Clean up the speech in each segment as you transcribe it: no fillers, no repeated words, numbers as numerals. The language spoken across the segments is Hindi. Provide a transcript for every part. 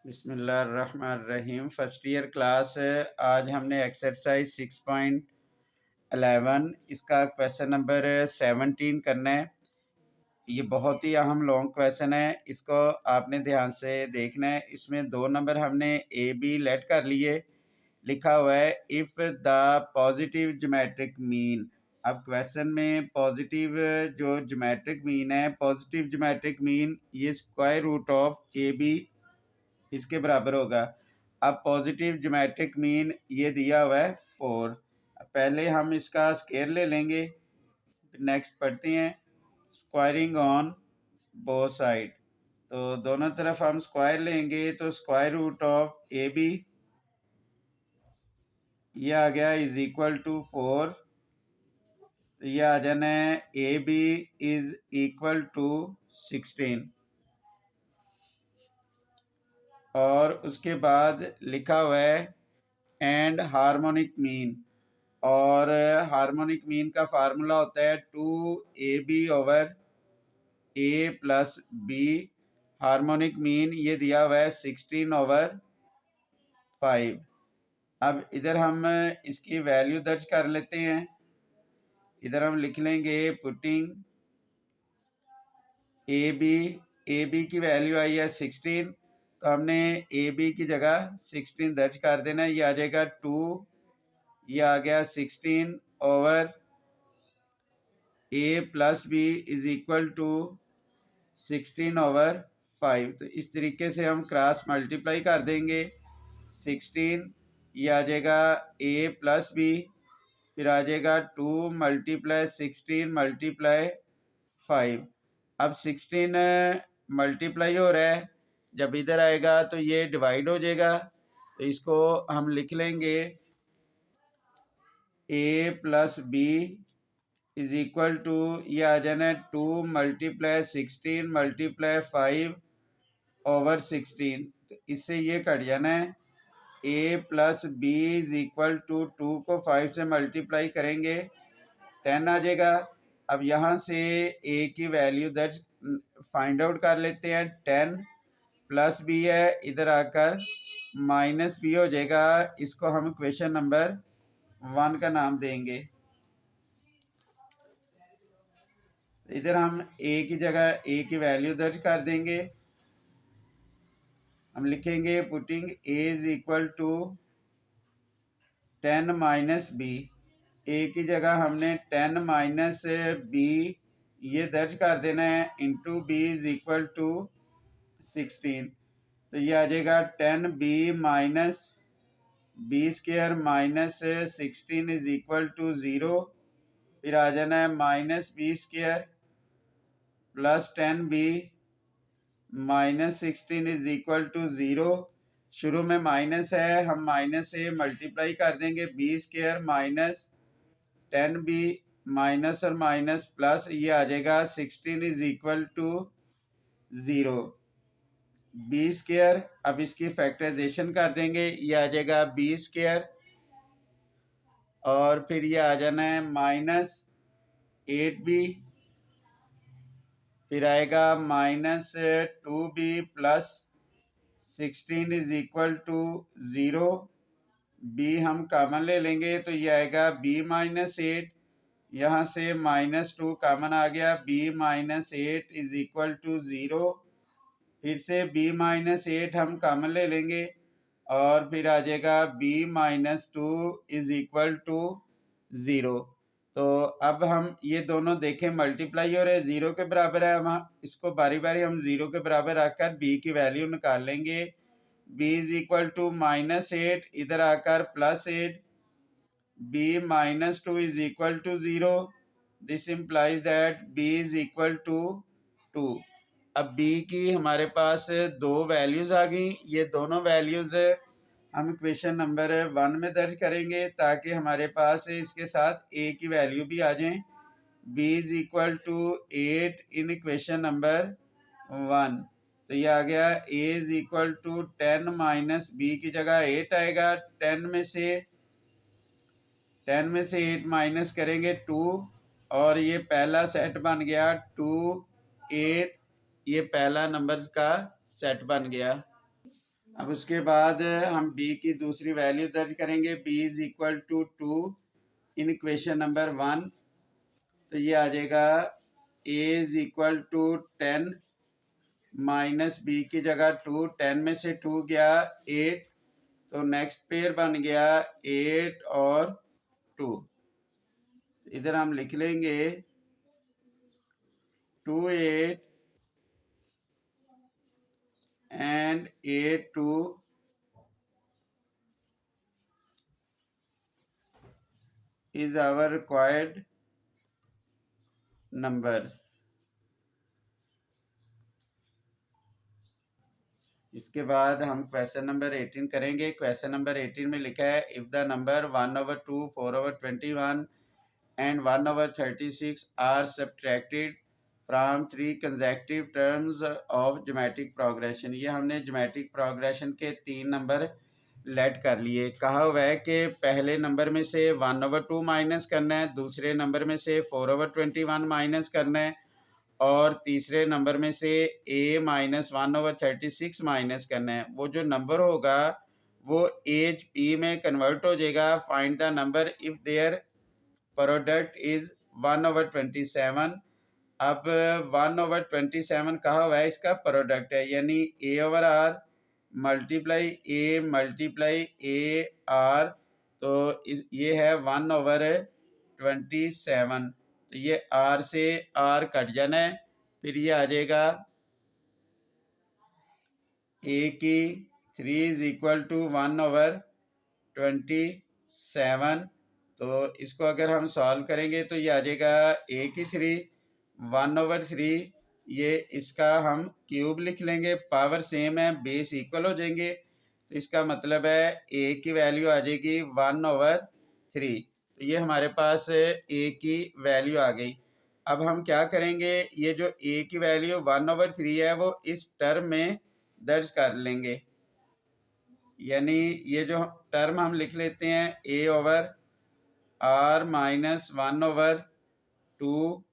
बिस्मिल्लाहिर्रहमानिर्रहीम। First year class. आज हमने एक्सरसाइज 6.11 इसका क्वेश्चन नंबर 17 करना है। ये बहुत ही अहम लॉन्ग क्वेश्चन है, इसको आपने ध्यान से देखना है। इसमें 2 नंबर हमने ए बी लेट कर लिए। लिखा हुआ है if the positive geometric mean. अब क्वेश्चन में पॉजिटिव जो ज्योमेट्रिक मीन है, पॉजिटिव ज्योमेट्रिक मीन ये square root of A B इसके बराबर होगा। अब पॉजिटिव ज्योमेट्रिक मीन ये दिया हुआ है 4। पहले हम इसका स्केयर ले लेंगे। नेक्स्ट पढ़ते हैं स्क्वायरिंग ऑन बोथ साइड। तो दोनों तरफ हम स्क्वायर लेंगे तो square root of A B ये आ गया इज इक्वल टू 4। तो ये आ जाना है A B is equal to 16। और उसके बाद लिखा हुआ है एंड हार्मोनिक मीन। और हार्मोनिक मीन का फार्मूला होता है 2ab over a plus B. Harmonic mean ये दिया हुआ है 16 ओवर 5। अब इधर हम इसकी वैल्यू दर्ज कर लेते हैं। इधर हम लिख लेंगे पुटिंग ए बी की वैल्यू आई है 16, तो हमने ए बी की जगह 16 दर्ज कर देना है। ये आ जाएगा 2, ये आ गया 16 over A plus B is equal to 16 over 5। तो इस तरीके से हम क्रॉस मल्टीप्लाई कर देंगे। 16 ये आ जाएगा ए प्लस बी, फिर आ जाएगा 2 मल्टीप्लाई 16 मल्टीप्लाई 5। अब 16 मल्टीप्लाई हो रहा है, जब इधर आएगा तो ये डिवाइड हो जाएगा। तो इसको हम लिख लेंगे A plus B is equal to ये आ जाना है 2 मल्टीप्लाई 16 मल्टीप्लाई 5 ओवर 16। तो इससे ये कट जाना है A plus B is equal to 2 को 5 से मल्टीप्लाई करेंगे 10 आ जाएगा। अब यहाँ से ए की वैल्यू दर्ज फाइंड आउट कर लेते हैं। 10 प्लस बी है, इधर आकर माइनस बी हो जाएगा। इसको हम क्वेश्चन नंबर 1 का नाम देंगे। इधर हम ए की जगह ए की वैल्यू दर्ज कर देंगे। हम लिखेंगे putting A is equal to 10 minus B. A की जगह हमने 10 माइनस बी ये दर्ज कर देना है into B is equal to 16। तो ये आ जाएगा 10 B minus B square minus 16 is equal to 0। फिर आ जाना है minus B square plus 10 B minus 16 is equal to 0। शुरू में माइनस है, हम माइनस से मल्टीप्लाई कर देंगे। B square minus 10 B minus और माइनस प्लस ये आ जाएगा 16 is equal to 0 B square. अब इसकी फैक्टराइजेशन कर देंगे, ये आ जाएगा बी स्क्वायर और फिर ये आ जाना है माइनस 8b, फिर आएगा minus 2b plus 16 is equal to 0। b हम कॉमन ले लेंगे तो ये आएगा b माइनस 8। यहाँ से माइनस 2 कॉमन आ गया, b minus 8 is equal to 0। फिर से b माइनस 8 हम कॉमन ले लेंगे और फिर आ जाएगा b minus 2 is equal to 0। तो अब हम ये दोनों देखें मल्टीप्लाई हो रहे हैं, 0 के बराबर है। हम इसको बारी बारी हम 0 के बराबर रखकर b की वैल्यू निकाल लेंगे। b is equal to minus 8, इधर आकर plus 8, b minus 2 is equal to 0। This implies that b is equal to 2। अब b की हमारे पास दो वैल्यूज आ गई। ये दोनों वैल्यूज हम इक्वेशन नंबर 1 में दर्ज करेंगे ताकि हमारे पास इसके साथ a की वैल्यू भी आ जाए। b is equal to 8 in equation number 1। तो ये आ गया a is equal to 10 minus b की जगह 8 आएगा। 10 में से 8 माइनस करेंगे 2 और ये पहला सेट बन गया 2 8। ये पहला नंबर का सेट बन गया। अब उसके बाद हम b की दूसरी वैल्यू दर्ज करेंगे। b is equal to 2 in equation number 1, तो ये आ जाएगा a is equal to 10 minus b की जगह 2, 10 में से 2 गया 8, तो नेक्स्ट पेयर बन गया 8 और 2। इधर हम लिख लेंगे 2 8 and 8 2 is our required numbers। इसके बाद हम क्वेश्चन नंबर 18 करेंगे। क्वेश्चन नंबर 18 में लिखा है if the number 1/2, 4/21 and 1/36 are subtracted from 3 consecutive terms of geometric progression। ये हमने geometric progression के 3 नंबर लेट कर लिए। कहा हुआ है कि पहले नंबर में से 1/2 माइनस करना है, दूसरे नंबर में से 4/21 माइनस करना है और तीसरे नंबर में से a माइनस 1/36 माइनस करना है। वो जो नंबर होगा वो एज p में कन्वर्ट हो जाएगा। Find the number if their product is 1/27। अब 1/27 कहा हुआ है इसका प्रोडक्ट है, यानी a/r मल्टीप्लाई a r, तो ये है 1/27। तो ये r से r कट जाना है, फिर ये आ जाएगा a की 3 इज इक्वल टू 1/27। तो इसको अगर हम सॉल्व करेंगे तो ये आ जाएगा a की 3 1/3, ये इसका हम क्यूब लिख लेंगे, पावर सेम है, बेस इक्वल हो जाएंगे, तो इसका मतलब है a की वैल्यू आ जाएगी 1/3। तो ये हमारे पास a की वैल्यू आ गई। अब हम क्या करेंगे, ये जो a की वैल्यू 1/3 है वो इस टर्म में दर्ज कर लेंगे, यानी ये जो टर्म हम लिख लेते हैं a/r माइनस 1/2,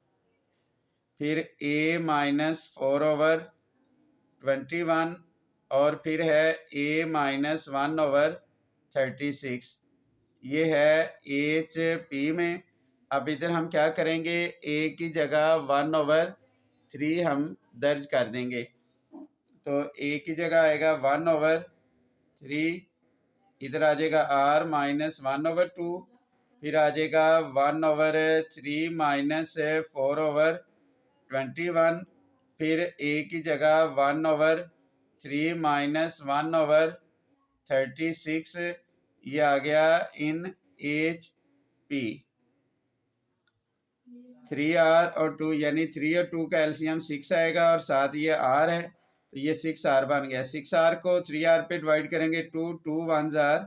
फिर a माइनस 4/21 और फिर है a माइनस 1/36। ये है एच पी में। अब इधर हम क्या करेंगे, a की जगह 1/3 हम दर्ज कर देंगे, तो a की जगह आएगा 1/3, इधर आ जाएगा r माइनस 1/2, फिर आ जाएगा 1/3 माइनस 4/21, फिर a की जगह 1/3 माइनस 1/36, ये आ गया इन एच पी। 3r और 2, यानी 3 और 2 का एलसीएम 6 आएगा और साथ ये r है, तो ये 6r बन गया। 6r को 3r पे डिवाइड करेंगे 2 1s are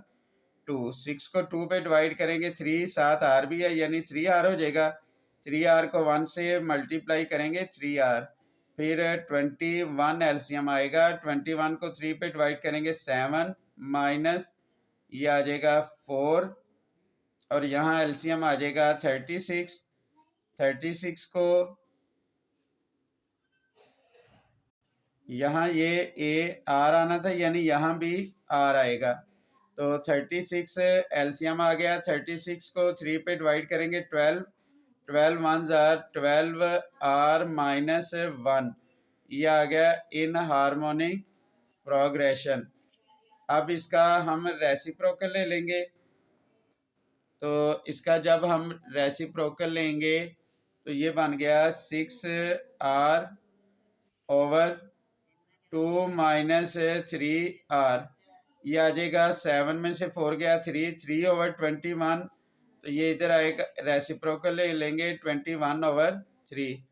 2, 6 को 2 पे डिवाइड करेंगे 3, साथ r भी है यानी 3r हो जाएगा। 3r को 1 से मल्टीप्लाई करेंगे 3r, फिर 21 एलसीएम आएगा, 21 को 3 पे डिवाइड करेंगे 7 माइनस ये आ जाएगा 4 और यहाँ एलसीएम आ जाएगा 36। 36 को यहाँ ये a r आना था, यानी यहाँ भी r आएगा, तो 36 एलसीएम आ गया। 36 को 3 पे डिवाइड करेंगे 12, 12 1s are 12r माइनस 1, ये आ गया इन हार्मोनिक प्रोग्रेशन। अब इसका हम रेसिप्रोकल ले लेंगे, तो इसका जब हम रेसिप्रोकल लेंगे तो ये बन गया 6r ओवर 2 माइनस 3r, ये आ जाएगा 7 में से 4 गया 3, 3/21, तो ये इधर आएगा, रेसिप्रोकल ले लेंगे 21/3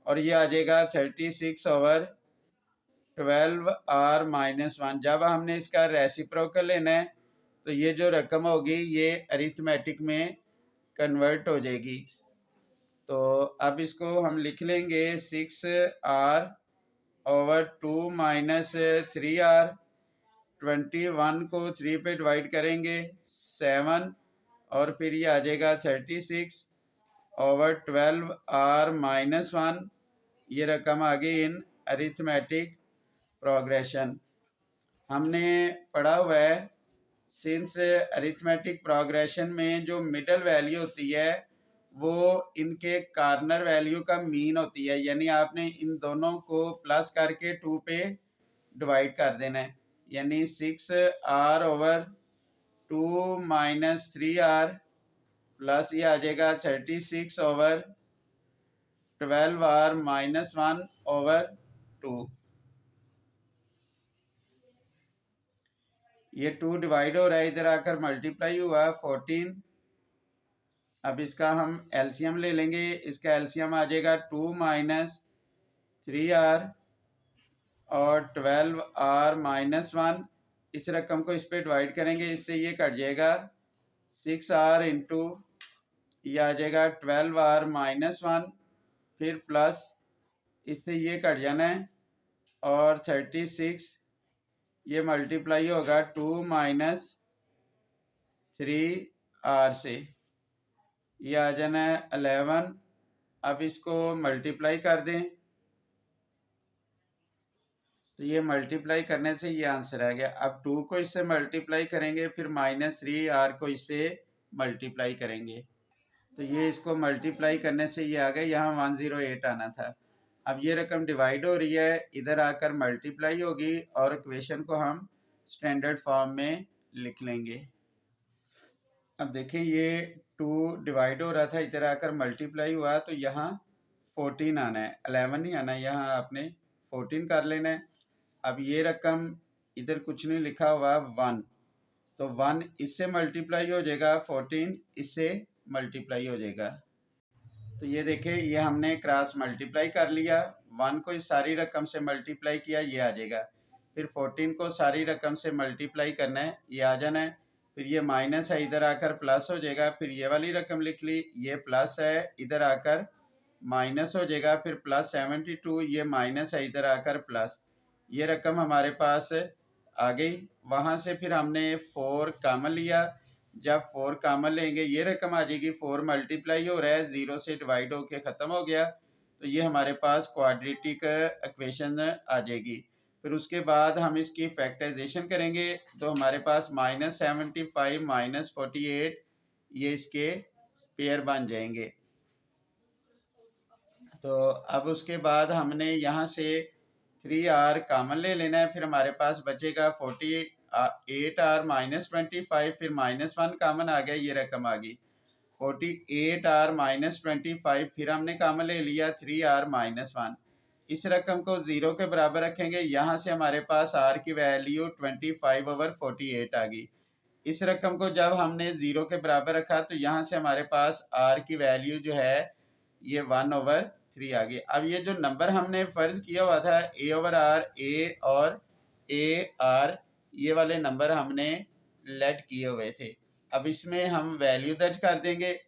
और ये आ जाएगा 36/12r माइनस 1। जब हमने इसका रेसिप्रोकल लेना है तो ये जो रकम होगी ये अरिथमेटिक में कन्वर्ट हो जाएगी। तो अब इसको हम लिख लेंगे 6r ओवर 2 माइनस 3r, 21 को 3 पे डिवाइड करेंगे 7 और फिर ये आ जाएगा 36/12r माइनस 1, ये रकम आ गई इन अरिथमेटिक प्रोग्रेशन। हमने पढ़ा हुआ है सिंस अरिथमेटिक प्रोग्रेशन में जो मिडल वैल्यू होती है वो इनके कार्नर वैल्यू का मीन होती है, यानी आपने इन दोनों को प्लस करके 2 पे डिवाइड कर देना है, यानी 6r/2 - 3r प्लस ये आ जाएगा 36/12r - 1/2। ये 2 डिवाइड हो रहा है, इधर आकर मल्टीप्लाई हुआ 14। अब इसका हम एलसीएम ले लेंगे, इसका एलसीएम आ जाएगा 2 - 3r और 12r - 1। इस रकम को इस पे डिवाइड करेंगे, इससे ये कट जाएगा 6r इंटू ये आ जाएगा 12r - 1, फिर प्लस इससे ये कट जाना है और 36 ये मल्टीप्लाई होगा 2 - 3r से, ये आ जाना है 11। अब इसको मल्टीप्लाई कर दें तो ये मल्टीप्लाई करने से ये आंसर आ गया। अब 2 को इससे मल्टीप्लाई करेंगे, फिर -3r को इससे मल्टीप्लाई करेंगे तो ये इसको मल्टीप्लाई करने से ये आ गया, यहाँ 108 आना था। अब ये रकम डिवाइड हो रही है, इधर आकर मल्टीप्लाई होगी और इक्वेशन को हम स्टैंडर्ड फॉर्म में लिख लेंगे। अब देखें ये 2 डिवाइड हो रहा था, इधर आकर मल्टीप्लाई हुआ तो यहाँ 14 आना है, 11 नहीं आना है, यहाँ आपने 14 कर लेना है। अब ये रकम इधर कुछ नहीं लिखा हुआ 1, तो 1 इससे मल्टीप्लाई हो जाएगा, 14 इससे मल्टीप्लाई हो जाएगा। तो ये देखिए ये हमने क्रॉस मल्टीप्लाई कर लिया, 1 को इस सारी रकम से मल्टीप्लाई किया, ये आ जाएगा। फिर 14 को सारी रकम से मल्टीप्लाई करना है, ये आ जाना है। फिर ये माइनस है, इधर आकर प्लस हो जाएगा। फिर ये वाली रकम लिख ली, ये प्लस है, इधर आकर माइनस हो जाएगा। फिर प्लस 72, ये माइनस है, इधर आकर प्लस। ये रकम हमारे पास आ गई। वहाँ से फिर हमने 4 कॉमन लिया, जब 4 कॉमन लेंगे ये रकम आ जाएगी। 4 मल्टीप्लाई हो रहा है, 0 से डिवाइड होके ख़त्म हो गया, तो ये हमारे पास क्वाड्रेटिक इक्वेशन आ जाएगी। फिर उसके बाद हम इसकी फैक्टराइजेशन करेंगे तो हमारे पास -75 - 48 ये इसके पेयर बन जाएंगे। तो अब उसके बाद हमने यहाँ से 3r कॉमन ले लेना है, फिर हमारे पास बचेगा 48r - 25, फिर -1 कॉमन आ गया, ये रकम आ गई 48r - 25, फिर हमने कॉमन ले लिया 3r - 1। इस रकम को 0 के बराबर रखेंगे, यहाँ से हमारे पास r की वैल्यू 25/48 आ गई। इस रकम को जब हमने 0 के बराबर रखा तो यहाँ से हमारे पास r की वैल्यू जो है ये 1/3 आ गई। अब ये जो नंबर हमने फर्ज किया हुआ था a/r, a और ar, ये वाले नंबर हमने लेट किए हुए थे। अब इसमें हम वैल्यू दर्ज कर देंगे।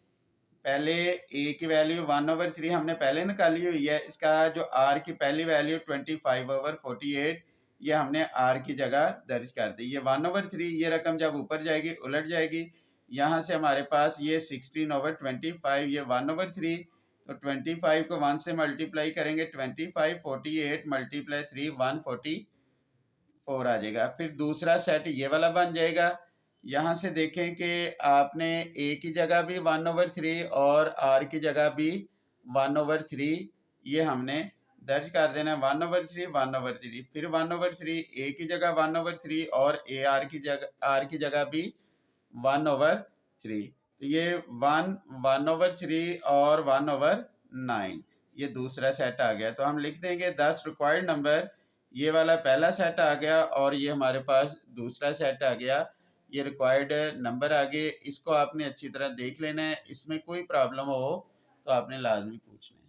पहले a की वैल्यू 1/3 हमने पहले निकाली हुई है, इसका जो r की पहली वैल्यू 25/48 ये हमने r की जगह दर्ज कर दी। ये 1/3 ये रकम जब ऊपर जाएगी उलट जाएगी, यहाँ से हमारे पास ये 16/25 ये 1/3, तो 25 को 1 से मल्टीप्लाई करेंगे 25, 48 × 3 144 आ जाएगा। फिर दूसरा सेट ये वाला बन जाएगा। यहाँ से देखें कि आपने a की जगह भी 1/3 और r की जगह भी 1/3 ये हमने दर्ज कर देना है। 1/3 1/3, फिर 1/3 a की जगह 1/3 और r की जगह भी 1/3, तो ये 1/3 और 1/9 ये दूसरा सेट आ गया। तो हम लिख देंगे 10 रिक्वायर्ड नंबर, ये वाला पहला सेट आ गया और ये हमारे पास दूसरा सेट आ गया, ये रिक्वायर्ड नंबर आ गए। इसको आपने अच्छी तरह देख लेना है, इसमें कोई प्रॉब्लम हो तो आपने लाजमी पूछना है।